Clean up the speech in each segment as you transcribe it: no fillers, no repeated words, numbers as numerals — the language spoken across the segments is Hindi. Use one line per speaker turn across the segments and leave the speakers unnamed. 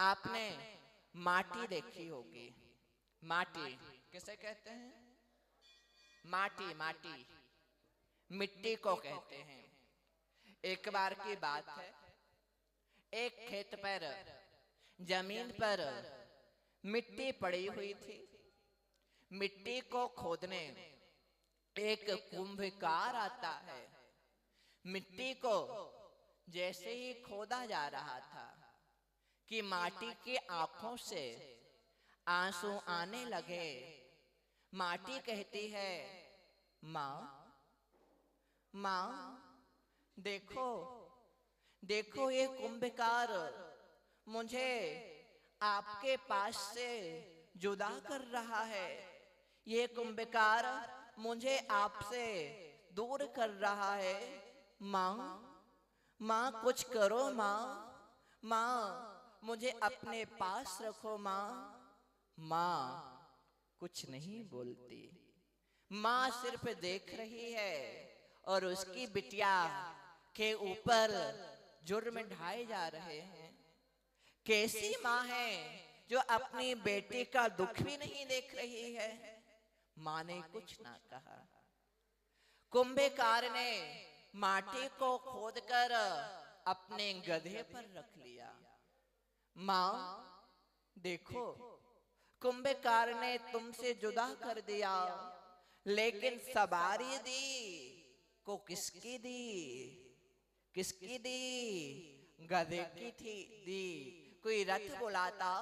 आपने माटी देखी होगी। माटी किसे कहते हैं? माटी, माटी मिट्टी को कहते हैं। एक बार की बात है, एक खेत पर, जमीन पर मिट्टी पड़ी हुई थी। मिट्टी को खोदने एक कुंभकार आता है। मिट्टी को जैसे ही खोदा जा रहा था कि माटी की आंखों से आंसू आने लगे। माटी कहती है, माँ, माँ, देखो देखो, ये कुंभकार मुझे आपके पास से जुदा कर रहा है। ये कुंभकार मुझे आपसे दूर कर रहा है। माँ, माँ कुछ करो माँ, माँ मुझे अपने पास रखो माँ। माँ कुछ नहीं बोलती। माँ सिर्फ देख रही है और उसकी बिटिया के ऊपर जुर्म ढाए जा रहे हैं। कैसी माँ है जो अपनी बेटी का दुख भी नहीं देख रही है? माँ ने कुछ ना कहा। कुंभकार ने माटी को खोदकर अपने गधे पर रख लिया। माँ देखो, कुंभकार ने तुमसे जुदा कर दिया, लेकिन सवारी दी को किसकी दी? किसकी दी? गधे की थी दी। कोई रथ बुलाता,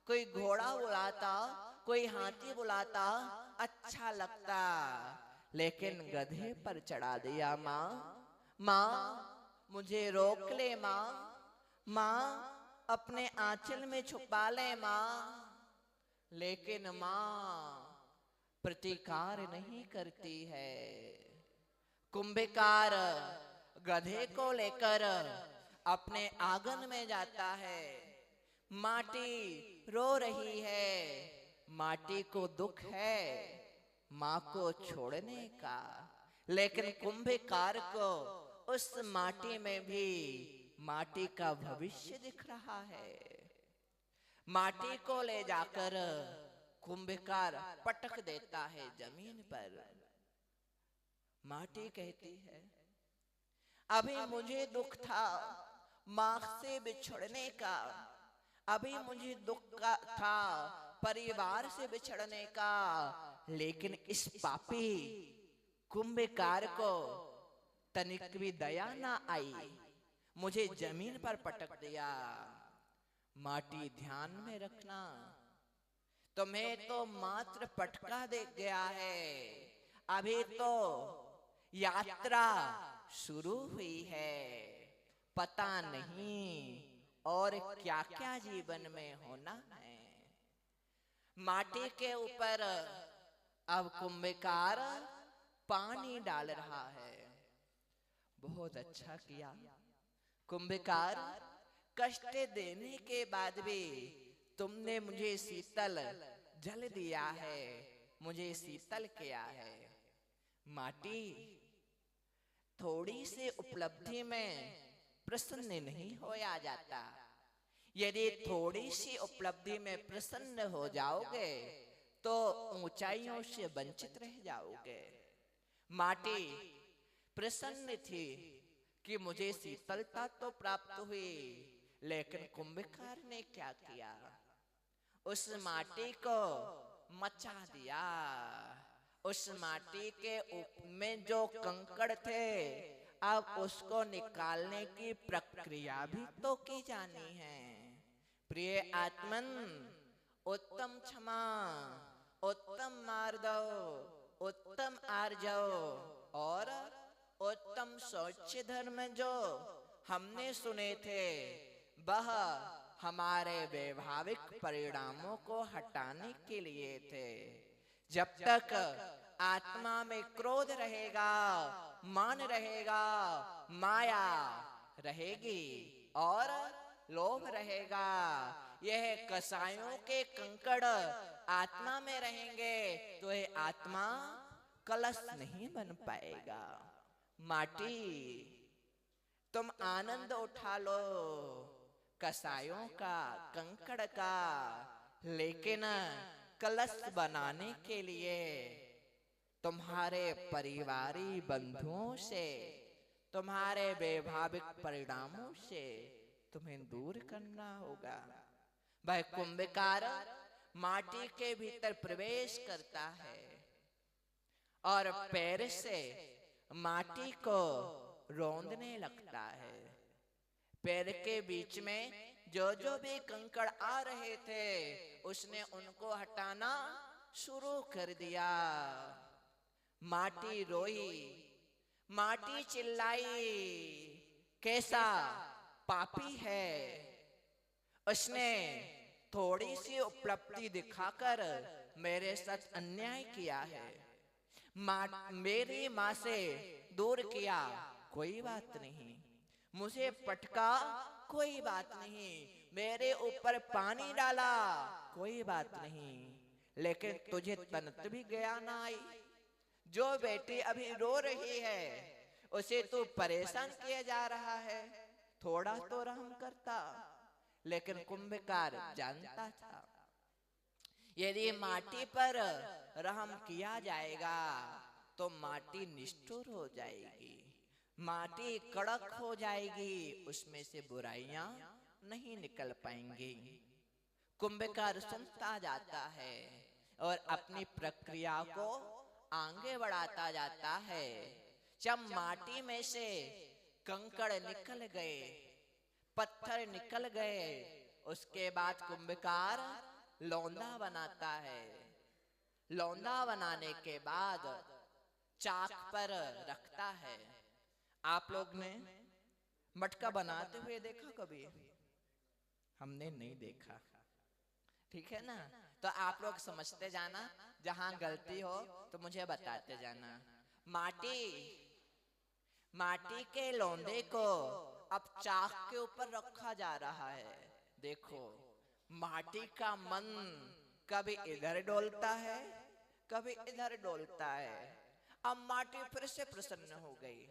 कोई घोड़ा बुलाता, कोई हाथी बुलाता, अच्छा लगता, लेकिन गधे पर चढ़ा दिया। माँ, माँ मुझे रोक ले माँ, माँ अपने आंचल में छुपा ले माँ। लेकिन माँ प्रतिकार नहीं करती है। कुंभकार गधे को लेकर अपने आंगन में जाता है। माटी रो रही है। माटी को दुख है माँ को छोड़ने का, लेकिन कुंभकार को उस माटी में भी माटी का भविष्य दिख रहा है। माटी को ले जाकर कुंभकार पटक देता है जमीन पर। माटी कहती है, अभी मुझे दुख था माँ से बिछड़ने का, अभी मुझे दुख का था परिवार से बिछड़ने का, लेकिन इस पापी कुंभकार को तनिक भी दया ना आई, मुझे जमीन पर पटक दिया। माटी ध्यान में रखना, तुम्हें तो मात्र पटका दे गया है, अभी तो यात्रा शुरू हुई है। पता नहीं और क्या क्या जीवन में होना है। माटी के ऊपर अब कुंभकार पानी डाल रहा है। बहुत अच्छा किया कुंभकार, कष्ट देने के बाद भी तुमने मुझे शीतल जल दिया है, मुझे शीतल किया है। माटी थोड़ी सी उपलब्धि में प्रसन्न नहीं होया जाता। यदि थोड़ी सी उपलब्धि में प्रसन्न हो जाओगे तो ऊंचाइयों से वंचित रह जाओगे। माटी प्रसन्न थी कि मुझे शीतलता तो प्राप्त हुई, लेकिन कुंभकार ने क्या किया? उस माटी को मचा दिया। उस माटी के में जो कंकड़ थे, अब उसको निकालने की प्रक्रिया भी तो की जानी है। प्रिय आत्मन, उत्तम क्षमा, उत्तम मार्दव, उत्तम आर्जव और उत्तम शौच धर्म जो हमने सुने थे, वह हमारे वैभाविक परिणामों को हटाने के लिए थे। जब तक आत्मा में क्रोध रहेगा, मान रहेगा, माया रहेगी और लोभ रहेगा, यह कसायों के कंकड़ आत्मा में रहेंगे तो यह आत्मा कलश नहीं बन पाएगा। माटी तुम आनंद उठा लो, कसायों का, कंकड़ का, लेकिन कलश बनाने के लिए तुम्हारे परिवारी बंधुओं से, तुम्हारे वैभाविक परिणामों से तुम्हें दूर करना होगा। वह कुंभकार माटी के भीतर प्रवेश करता है और पैर से माटी को रौंदने लगता है। पैर के बीच में जो जो भी कंकड़ आ रहे थे उसने उनको हटाना शुरू कर दिया। माटी रोई, माटी चिल्लाई, कैसा पापी है, उसने थोड़ी सी उपलब्धि दिखाकर मेरे साथ अन्याय किया है। मेरी माँ से दूर किया, कोई बात नहीं। मुझे पटका, कोई बात नहीं। मेरे ऊपर पानी डाला, कोई बात नहीं। लेकिन तुझे तनत भी गया ना आई। जो बेटी अभी रो रही है उसे तू परेशान किया जा रहा है, थोड़ा तो रहम करता। लेकिन कुंभकार जानता था यदि माटी पर रहम किया जाएगा तो माटी निष्ठुर हो जाएगी, माटी कड़क हो जाएगी, उसमें से बुराइयां नहीं निकल पाएंगी। कुंभकार सुनता जाता है और अपनी प्रक्रिया को आगे बढ़ाता जाता है। जब माटी में से कंकड़ निकल गए, पत्थर निकल गए, उसके बाद कुंभकार लौंदा बनाता है। लौंदा बनाने के बाद चाक पर रखता है। आप लोग ने मटका बनाते हुए देखा कभी? हमने नहीं देखा, ठीक है ना? तो आप लोग समझते जाना, जहां गलती हो तो मुझे बताते जाना। माटी के लौंदे को अब चाक के ऊपर रखा जा रहा है। देखो, माटी का मन कभी इधर डोलता है, कभी इधर डोलता है। अब माटी फिर से प्रसन्न हो गई।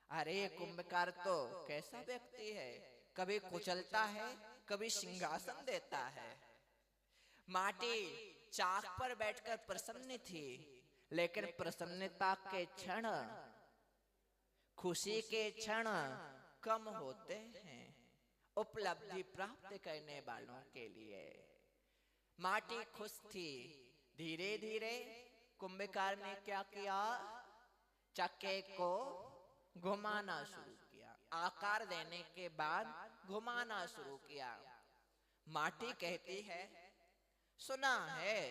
अरे कुंभकार तो कैसा व्यक्ति है, कभी कुचलता है, कभी सिंहासन देता है। माटी चाक पर बैठकर प्रसन्न थी, लेकिन प्रसन्नता के क्षण, खुशी के क्षण कम होते हैं उपलब्धि प्राप्त करने वालों के लिए। माटी खुश थी। धीरे धीरे कुंभकार ने क्या किया? चक्के को घुमाना शुरू किया। आकार देने के बाद घुमाना शुरू किया। माटी कहती है, सुना है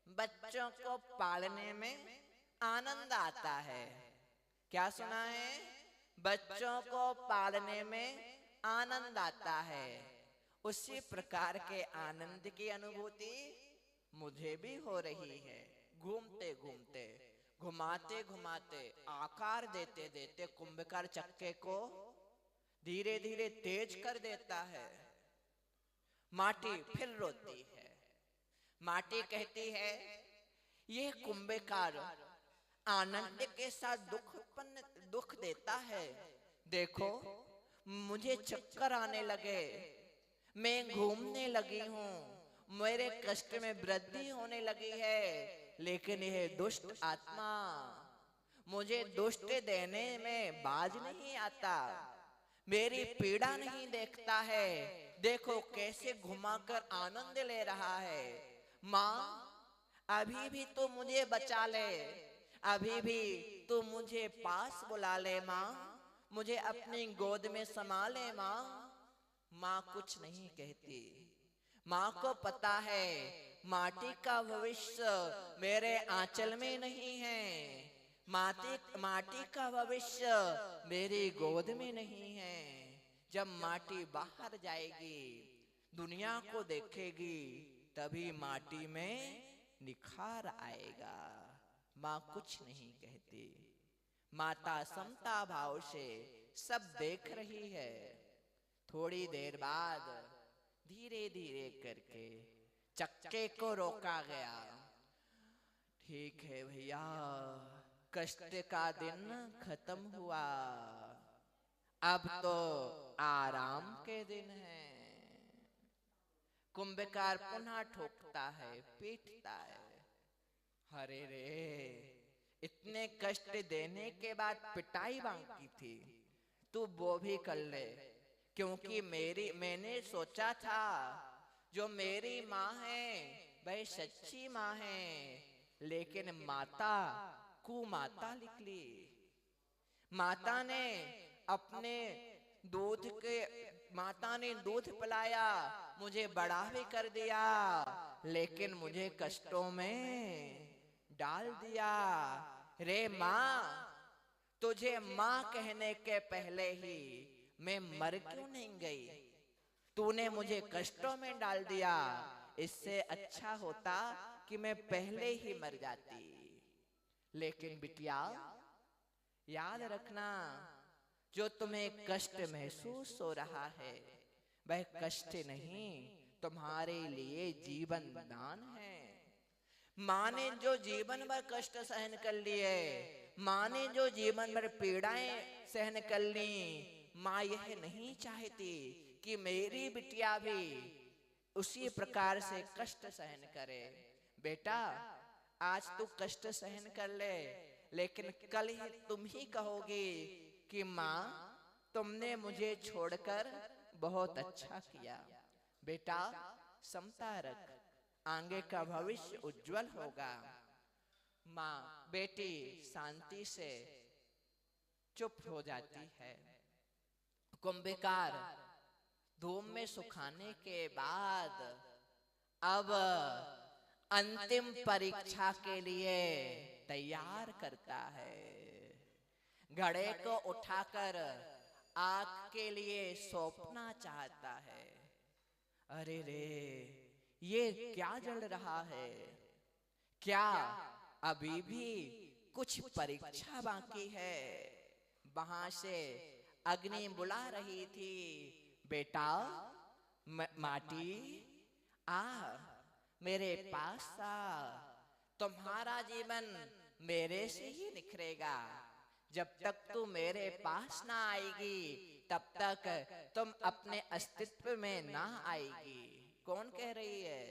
बच्चों को पालने में आनंद आता है। क्या सुना है? बच्चों को पालने में आनंद आता है। उसी प्रकार के आनंद की अनुभूति मुझे भी हो रही है। घूमते घूमते, घुमाते घुमाते, आकार देते देते कुंभकार चक्के को धीरे धीरे तेज कर देता है। माटी फिर रोती है। माटी कहती है, ये कुंभकार आनंद के साथ दुख देता है। देखो, मुझे चक्कर आने लगे, मैं घूमने लगी हूँ, मेरे कष्ट में वृद्धि होने लगी है, लेकिन यह दुष्ट आत्मा मुझे दुष्ट देने में बाज नहीं आता, मेरी पीड़ा नहीं देखता है। देखो कैसे घुमाकर आनंद ले रहा है। माँ, अभी भी तो मुझे बचा ले, अभी भी तो मुझे पास बुला ले माँ, मुझे अपनी गोद में समा ले माँ। माँ कुछ नहीं कहती। माँ को पता है माटी का भविष्य मेरे आंचल में नहीं है, माटी का भविष्य मेरी गोद में नहीं है। जब माटी बाहर जाएगी, दुनिया को देखेगी, तभी माटी में निखार आएगा। माँ कुछ नहीं कहती। माता समता भाव से सब देख रही है। थोड़ी देर बाद धीरे धीरे करके चक्के को रोका गया। ठीक है भैया, कष्ट का दिन खत्म हुआ, अब तो आराम के दिन हैं। कुंभकार पुनः ठोकता है, पीटता है। अरे रे, इतने कष्ट देने के बाद पिटाई बाकी थी, तू वो भी कर ले, क्योंकि मैंने सोचा था जो मेरी माँ है वह सच्ची माँ है, लेकिन माता कुमाता निकली। माता ने अपने माता ने दूध पिलाया, मुझे बड़ा भी कर दिया, लेकिन मुझे कष्टों में डाल दिया। रे माँ, तुझे माँ कहने के पहले ही मैं मर क्यों नहीं गई? तूने मुझे कष्टों में डाल दिया, इससे अच्छा होता कि मैं पहले ही मर जाती। लेकिन बिटिया, याद रखना, जो तुम्हें कष्ट महसूस हो रहा है वह कष्ट नहीं, तुम्हारे लिए जीवन दान है। माँ ने जो जीवन भर कष्ट सहन कर लिए, माँ ने जो जीवन भर पीड़ाएं सहन कर ली, माँ यह नहीं चाहती कि मेरी बिटिया भी उसी प्रकार से कष्ट सहन करे। बेटा, आज तू कष्ट सहन कर ले, लेकिन कल ही तुम ही कहोगे कि माँ, तुमने मुझे छोड़कर बहुत अच्छा किया। बेटा, समता रख, आगे का भविष्य उज्जवल होगा। माँ बेटी शांति से चुप हो जाती है। कुंभकार धूम में सुखाने के बाद अब अंतिम परीक्षा के लिए तैयार करता है। घड़े को उठाकर आग के लिए सौंपना चाहता है। अरे रे, ये क्या जल रहा है? क्या अभी भी कुछ परीक्षा बाकी है? वहां से अग्नि बुला रही थी, बेटा माटी आ, मेरे पास आ, तुम्हारा जीवन मेरे से ही निखरेगा। जब तक तू मेरे पास ना आएगी, तब तक तुम अपने अस्तित्व में ना आएगी। कौन कह रही है?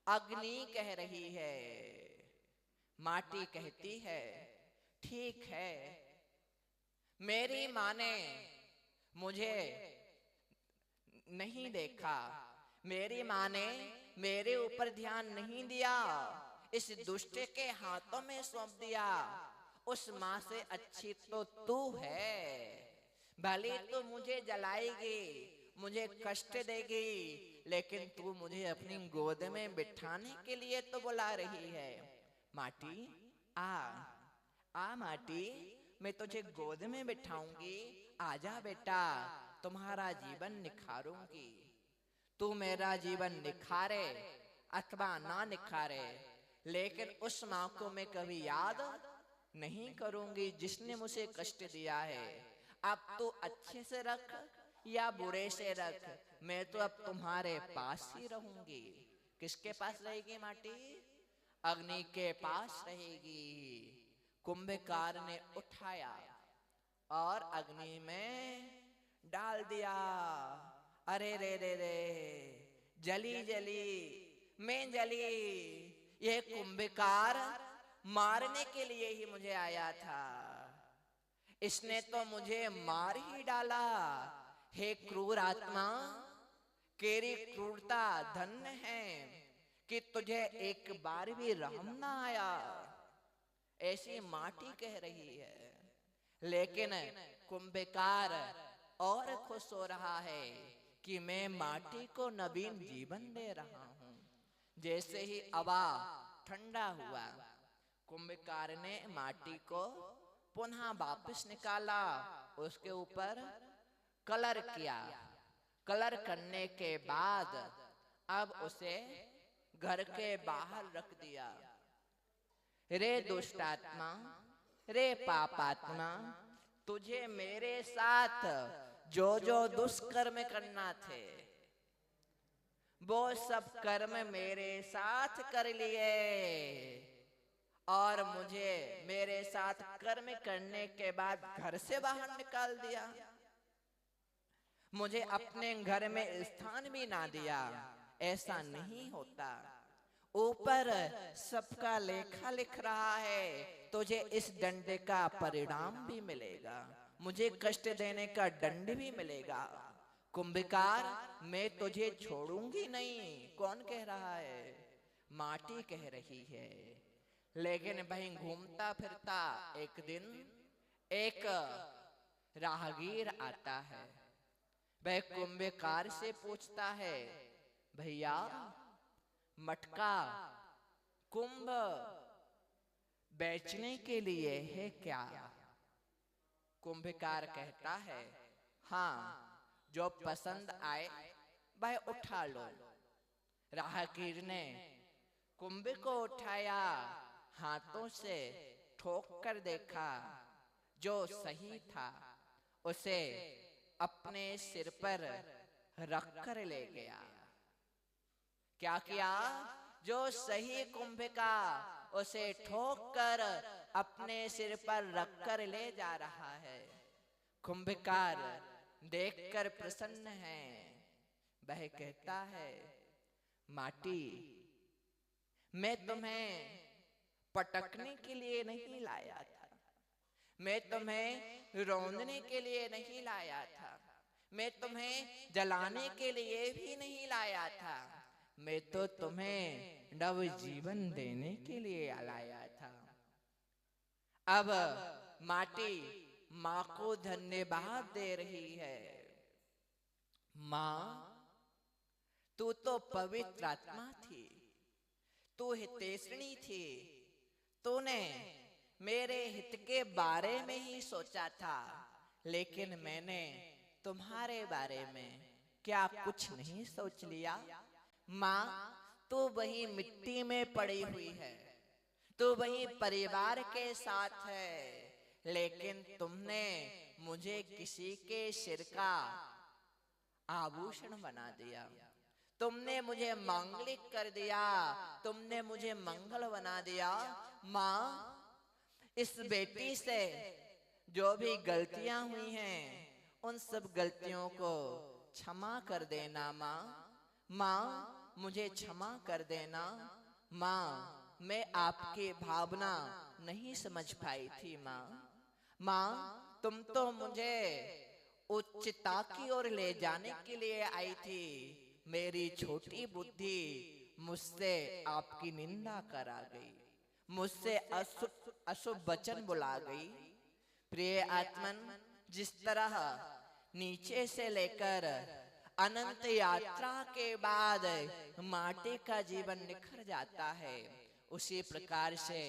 अग्नि कह रही है। माटी कहती है, ठीक है, मेरी माँ ने मुझे नहीं देखा, मेरी माँ ने मेरे ऊपर ध्यान नहीं दिया, इस दुष्ट के हाथों में सौंप दिया। उस माँ से अच्छी तो तू है। भले तो मुझे जलाएगी, मुझे कष्ट देगी, लेकिन तू मुझे अपनी गोद में बिठाने के लिए तो बुला रही है। माटी आ, आ माटी, मैं तुझे गोद में बिठाऊंगी, आजा बेटा, तुम्हारा जीवन निखारूंगी। तू मेरा जीवन निखारे अथवा ना निखारे, लेकिन उस माँ को मैं कभी याद नहीं करूंगी जिसने मुझे कष्ट दिया है। अब तू अच्छे से रख या बुरे से रख, मैं तो अब तुम्हारे पास ही रहूंगी। किसके पास रहेगी माटी? अग्नि के पास रहेगी। कुंभकार ने उठाया और अग्नि में डाल दिया। अरे रे रे रे, जली जली, मैं जली। यह कुंभकार मारने के लिए ही मुझे आया था, इसने तो मुझे मार ही डाला। हे क्रूर आत्मा, तेरी क्रूरता धन्य है कि तुझे एक बार भी रहम ना आया, ऐसी माटी कह रही है। लेकिन कुंभकार और खुश हो रहा है कि मैं माटी को नवीन जीवन दे रहा हूं। जैसे ही हवा ठंडा हुआ, कुंभकार ने माटी को पुनः वापस निकाला, उसके ऊपर कलर किया। कलर करने के बाद अब उसे घर के बाहर रख दिया। रे दुष्ट आत्मा, रे पापात्मा, तुझे मेरे साथ जो जो दुष्कर्म करना थे वो सब कर्म मेरे साथ कर लिए, और मुझे मेरे साथ कर्म करने के बाद घर से बाहर निकाल दिया। मुझे अपने घर में स्थान भी ना दिया। ऐसा नहीं होता। ऊपर सबका लेखा लिख रहा है, तुझे इस डंडे का परिणाम भी मिलेगा, मुझे कष्ट देने का दंड भी मिलेगा। कुंभकार, मैं तुझे छोड़ूंगी नहीं। कौन कह रहा है? माटी कह रही है। लेकिन वहीं घूमता फिरता एक दिन एक राहगीर आता है। वह कुंभकार से पूछता है, भैया मटका कुंभ बेचने के लिए है क्या? कुंभकार कहता है, हाँ, जो पसंद आए वह उठा लो। राहगीर ने कुंभ को उठाया, हाथों से ठोक कर देखा, जो सही था उसे अपने सिर पर रख कर ले गया। क्या किया? जो सही कुंभ का उसे ठोक कर अपने सिर पर रख कर ले जा रहा है। कुंभकार देखकर प्रसन्न है। वह कहता है, माटी, मैं तुम्हें पटकने के लिए नहीं लाया था, मैं तुम्हें रौंदने के लिए नहीं लाया था, मैं तुम्हें जलाने के लिए भी नहीं लाया था, मैं तो तुम्हें नव जीवन देने के लिए लाया था। अब माटी माँ को धन्यवाद दे रही है। माँ, तू तो पवित्र आत्मा थी, तू हितैषिणी थी, तूने मेरे हित के बारे में ही सोचा था, लेकिन मैंने तुम्हारे बारे में क्या कुछ नहीं सोच लिया? माँ, तू वही मिट्टी में पड़ी हुई है, तू वही परिवार के साथ है, लेकिन तुमने मुझे किसी के सिर का आभूषण बना दिया, तुमने मुझे मांगलिक कर दिया, तुमने मुझे मंगल बना दिया। माँ, इस बेटी से जो भी गलतियां हुई हैं, उन सब गलतियों को क्षमा कर देना माँ। माँ, मुझे क्षमा कर देना। माँ, मैं आपकी भावना नहीं समझ पाई थी माँ। माँ, तुम तो मुझे उच्चता की ओर ले जाने के लिए आई थी, मेरी छोटी बुद्धि मुझसे आपकी निंदा करा गई, मुझसे अशुभ वचन बुला गई। प्रिय आत्मन, जिस तरह नीचे से लेकर अनंत यात्रा के बाद माटी का जीवन निखर जाता है, उसी प्रकार से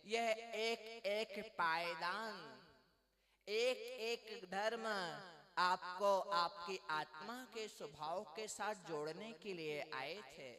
यह एक एक पायदान, एक एक धर्म आपको आपकी आत्मा के स्वभाव के साथ जोड़ने के लिए आए थे।